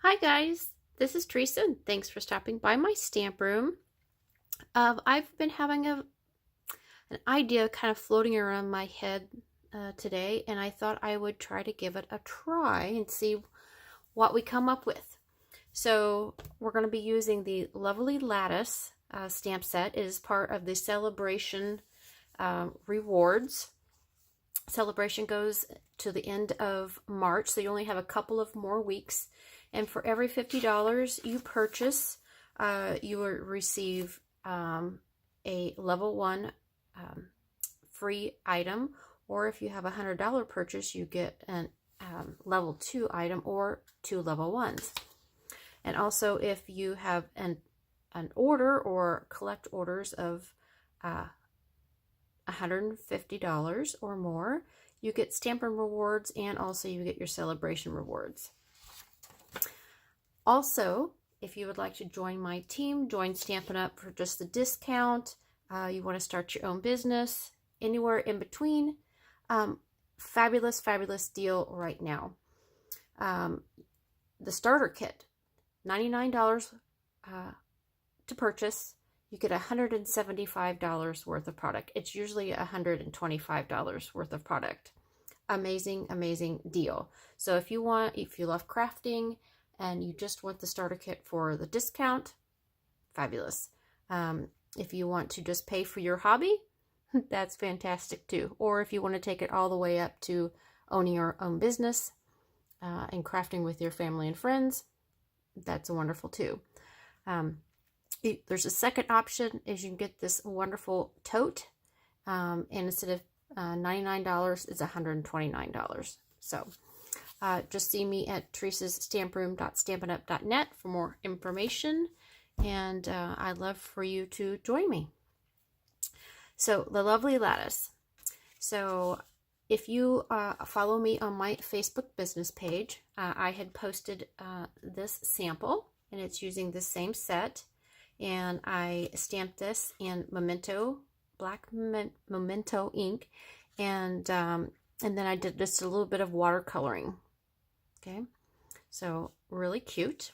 Hi guys, this is Teresa and thanks for stopping by my stamp room. I've been having an idea kind of floating around my head today, and I thought I would try to give it a try and see what we come up with. So we're going to be using the lovely Lattice stamp set. It is part of the Celebration rewards. Celebration goes to the end of March, so you only have a couple of more weeks. And for every $50 you purchase, you will receive a level 1 free item, or if you have a $100 purchase, you get an level 2 item or 2 level 1s. And also, if you have an order or collect orders of $150 or more, you get Stampin' rewards, and also you get your Celebration rewards. Also, if you would like to join my team, join Stampin' Up! For just the discount, you want to start your own business, anywhere in between, fabulous deal right now. The starter kit, $99 to purchase. You get $175 worth of product. It's usually $125 worth of product. Amazing deal. So if you love crafting and you just want the starter kit for the discount, fabulous. If you want to just pay for your hobby, that's fantastic too. Or if you want to take it all the way up to owning your own business and crafting with your family and friends, that's wonderful too. There's a second option, is you can get this wonderful tote, and instead of $99, it's $129. So just see me at teresastamproom.stampinup.net for more information, and I'd love for you to join me. So the lovely Lattice. So if you follow me on my Facebook business page, I had posted this sample, and it's using the same set. And I stamped this in black memento ink, and then I did just a little bit of watercoloring. Okay, so really cute.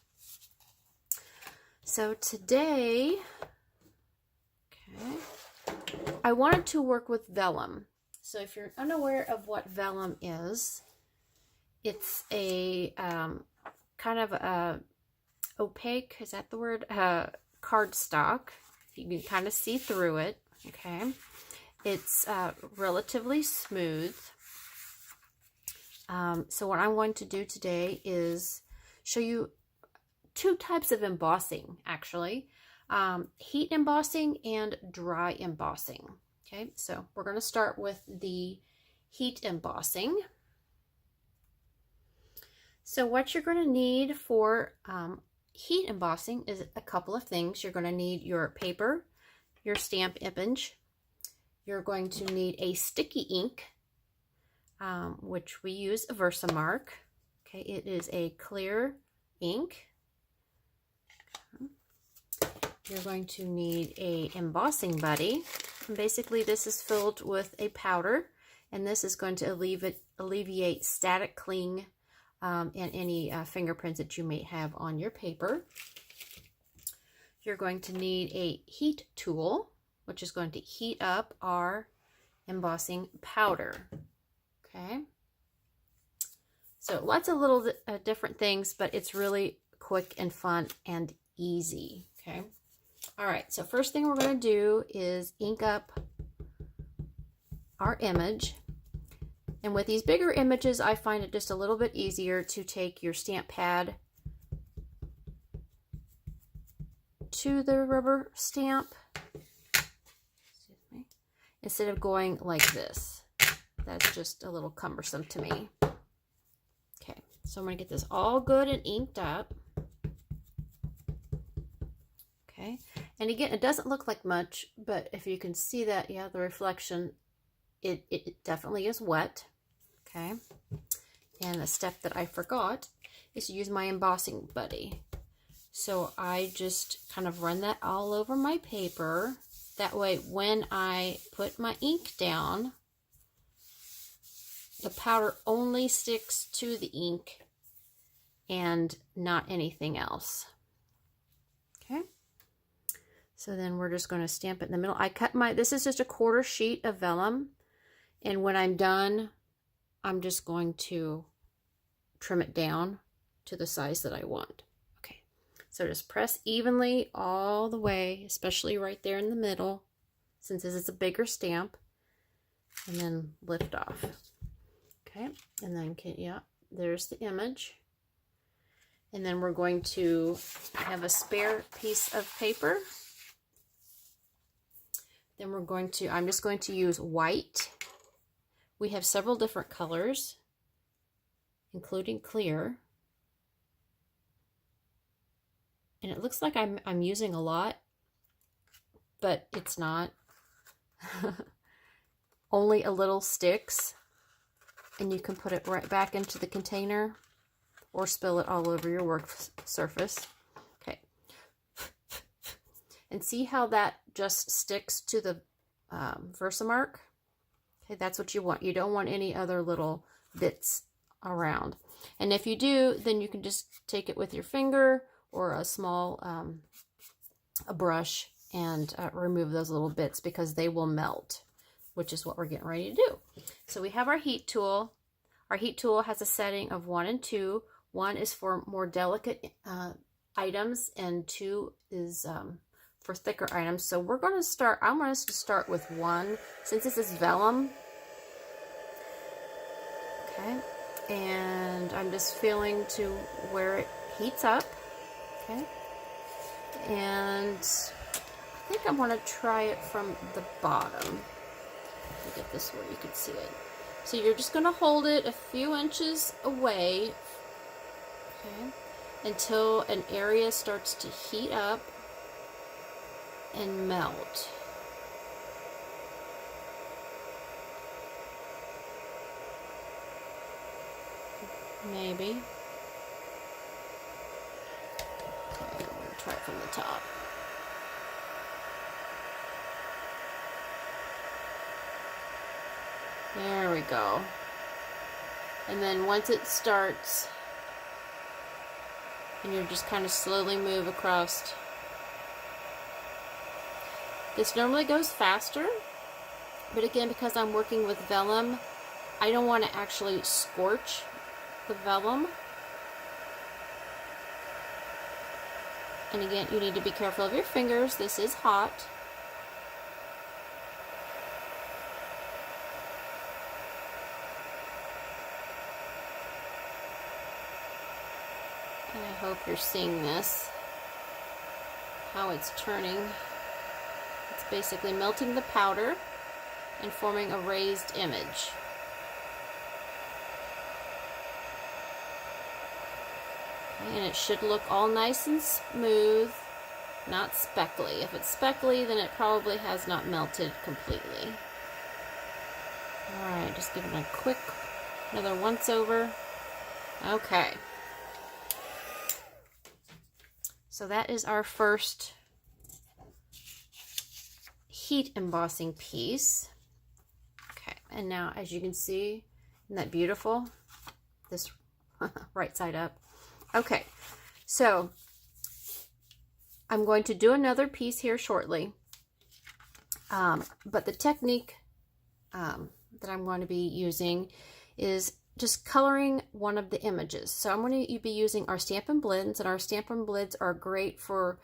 So today, I wanted to work with vellum. So if you're unaware of what vellum is, it's a kind of a opaque, is that the word? Cardstock. You can kind of see through it. Okay, it's relatively smooth. So what I'm going to do today is show you two types of embossing, actually. Heat embossing and dry embossing. Okay, so we're going to start with the heat embossing. So what you're going to need for heat embossing is a couple of things. You're going to need your paper, your stamp image. You're going to need a sticky ink, which we use a Versamark. Okay, it is a clear ink. You're going to need a embossing buddy. And basically, this is filled with a powder, and this is going to alleviate static cling and any fingerprints that you may have on your paper. You're going to need a heat tool, which is going to heat up our embossing powder. Okay, so lots of little different things, but it's really quick and fun and easy. Okay, all right, so first thing we're going to do is ink up our image. And with these bigger images, I find it just a little bit easier to take your stamp pad to the rubber stamp, instead of going like this. That's just a little cumbersome to me. Okay, so I'm going to get this all good and inked up. Okay, and again, it doesn't look like much, but if you can see that, yeah, the reflection, it definitely is wet. Okay, and a step that I forgot is to use my embossing buddy. So I just kind of run that all over my paper. That way, when I put my ink down, the powder only sticks to the ink and not anything else. Okay. So then we're just going to stamp it in the middle. I cut this is just a 1/4 sheet of vellum. And when I'm done, I'm just going to trim it down to the size that I want. Okay. So just press evenly all the way, especially right there in the middle, since this is a bigger stamp, and then lift off. Okay. And then, yeah, there's the image. And then we're going to have a spare piece of paper. Then we're going to, I'm just going to use white. We have several different colors, including clear. And it looks like I'm using a lot, but it's not. Only a little sticks, and you can put it right back into the container or spill it all over your work surface. Okay. And see how that just sticks to the Versamark? Okay, that's what you want. You don't want any other little bits around. And if you do, then you can just take it with your finger or a small a brush and remove those little bits, because they will melt, which is what we're getting ready to do. So we have our heat tool. Our heat tool has a setting of 1 and 2. 1 is for more delicate items, and 2 is for thicker items. So we're going to start, I want us to start with 1, since this is vellum. Okay, and I'm just feeling to where it heats up. Okay, and I think I want to try it from the bottom. Let me get this where you can see it. So you're just going to hold it a few inches away, okay, until an area starts to heat up and melt. Maybe. Okay, I'm going to try it from the top. There we go. And then once it starts, and you just kind of slowly move across. This normally goes faster, but again, because I'm working with vellum, I don't want to actually scorch the vellum. And again, you need to be careful of your fingers. This is hot. And I hope you're seeing this, how it's turning. It's basically melting the powder and forming a raised image. Okay, and it should look all nice and smooth, not speckly. If it's speckly, then it probably has not melted completely. Alright, just giving it a quick, another once over. Okay. So that is our first heat embossing piece. Okay, and now as you can see, isn't that beautiful? This right side up. Okay, so I'm going to do another piece here shortly, but the technique that I'm going to be using is just coloring one of the images. So I'm going to be using our Stampin Blends, and our Stampin Blends are great for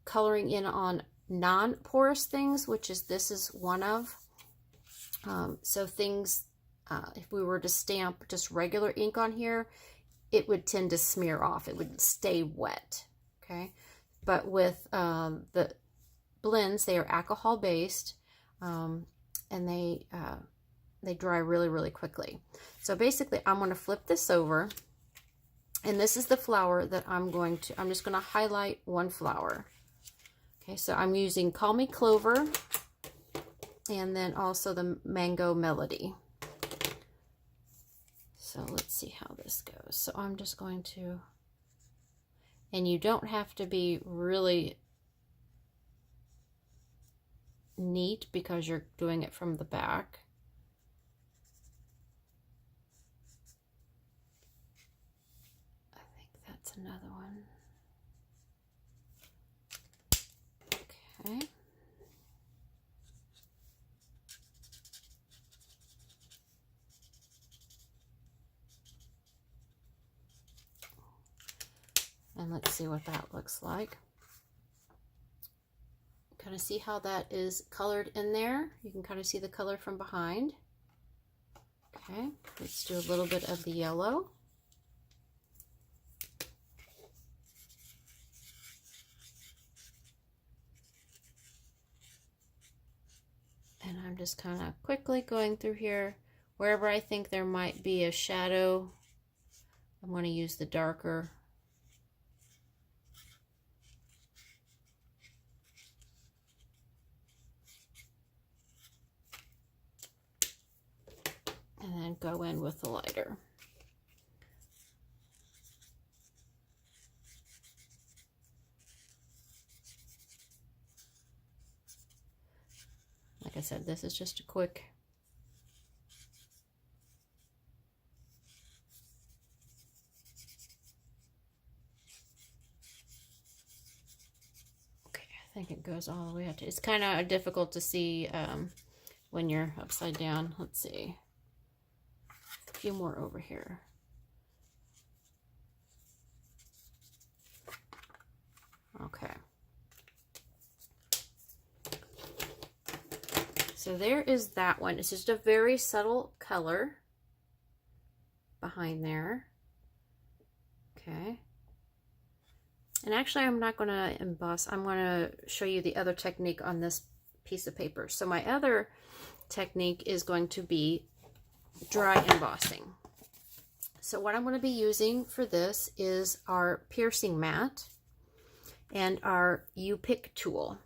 coloring in on non-porous things, which is, this is one of. So things, if we were to stamp just regular ink on here, it would tend to smear off. It would stay wet, okay? But with the blends, they are alcohol based, and they dry really, really quickly. So basically, I'm going to flip this over, and this is the flower that I'm just going to highlight one flower. Okay, so I'm using Call Me Clover, and then also the Mango Melody. So let's see how this goes. So I'm just going to, and you don't have to be really neat because you're doing it from the back. another one. Okay. And let's see what that looks like. Kind of see how that is colored in there. You can kind of see the color from behind. Okay, let's do a little bit of the yellow. And I'm just kind of quickly going through here. Wherever I think there might be a shadow, I'm going to use the darker. And then go in with the lighter. Like I said, this is just a quick I think it goes all the way up to, it's kind of difficult to see when you're upside down. Let's see. A few more over here. Okay. So there is that one. It's just a very subtle color behind there. Okay. And actually, I'm not going to emboss. I'm going to show you the other technique on this piece of paper. So my other technique is going to be dry embossing. So what I'm going to be using for this is our piercing mat and our U-pick tool.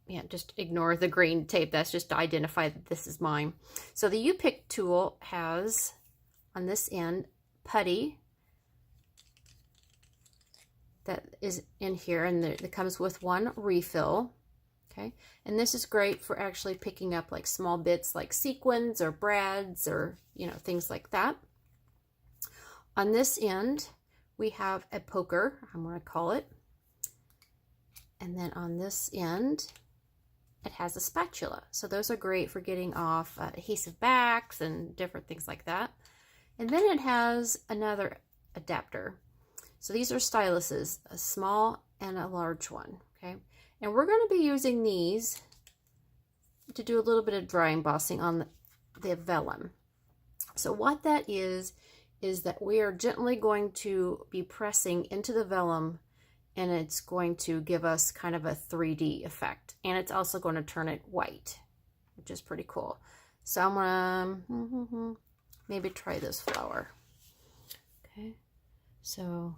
Yeah, just ignore the green tape. That's just to identify that this is mine. So the U-pick tool has on this end putty that is in here, and it comes with one refill. Okay, and this is great for actually picking up like small bits like sequins or brads or, you know, things like that. On this end, we have a poker, I'm going to call it. And then on this end, it has a spatula. So those are great for getting off adhesive backs and different things like that. And then it has another adapter. So these are styluses, a small and a large one, okay? And we're going to be using these to do a little bit of dry embossing on the vellum. So what that is that we are gently going to be pressing into the vellum, and it's going to give us kind of a 3D effect. And it's also going to turn it white, which is pretty cool. So I'm going to maybe try this flower. Okay, so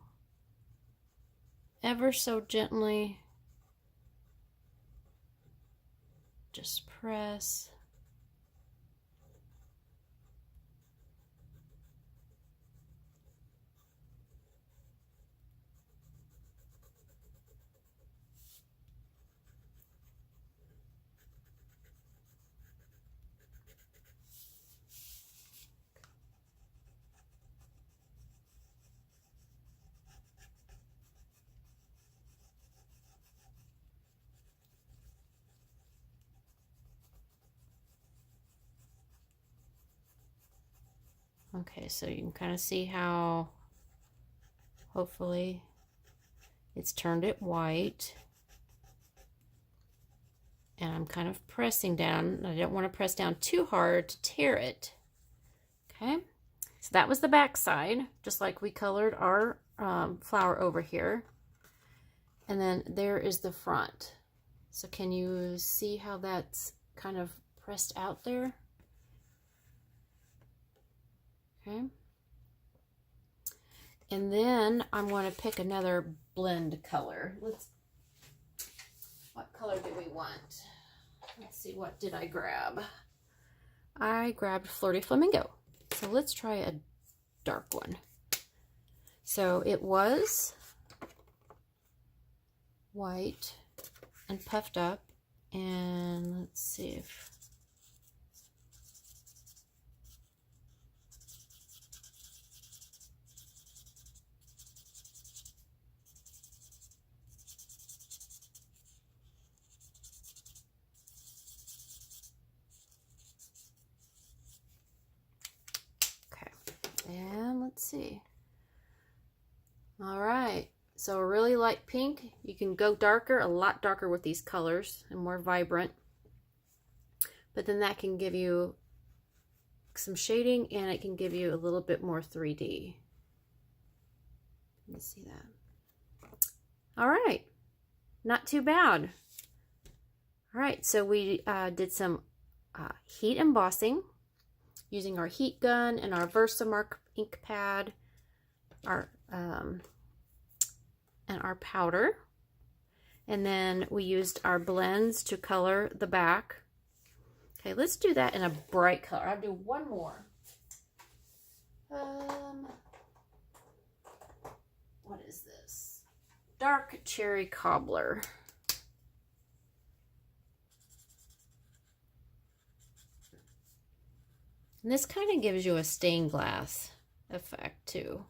ever so gently, just press. Okay, so you can kind of see how hopefully it's turned it white. And I'm kind of pressing down. I don't want to press down too hard to tear it. Okay, so that was the back side, just like we colored our flower over here. And then there is the front. So can you see how that's kind of pressed out there? Okay. And then I'm going to pick another blend color. What color do we want? Let's see, what did I grab? I grabbed Flirty Flamingo. So let's try a dark one. So it was white and puffed up. And let's see if Let's see. All right, so a really light pink. You can go darker, a lot darker with these colors and more vibrant. But then that can give you some shading and it can give you a little bit more 3D. Let me see that. All right, not too bad. All right, so we did some heat embossing using our heat gun and our Versamark ink pad, and our powder. And then we used our blends to color the back. Okay, let's do that in a bright color. I'll do one more. What is this? Dark cherry cobbler. And this kind of gives you a stained glass effect too.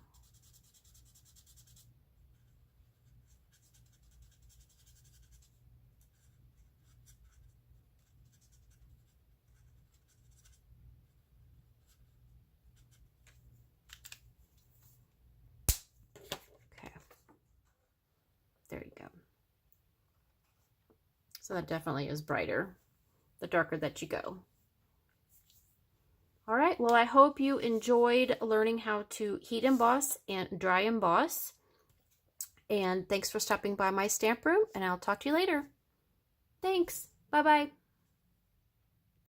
Okay. There you go. So that definitely is brighter, the darker that you go. All right, well, I hope you enjoyed learning how to heat emboss and dry emboss. And thanks for stopping by my stamp room, and I'll talk to you later. Thanks. Bye-bye.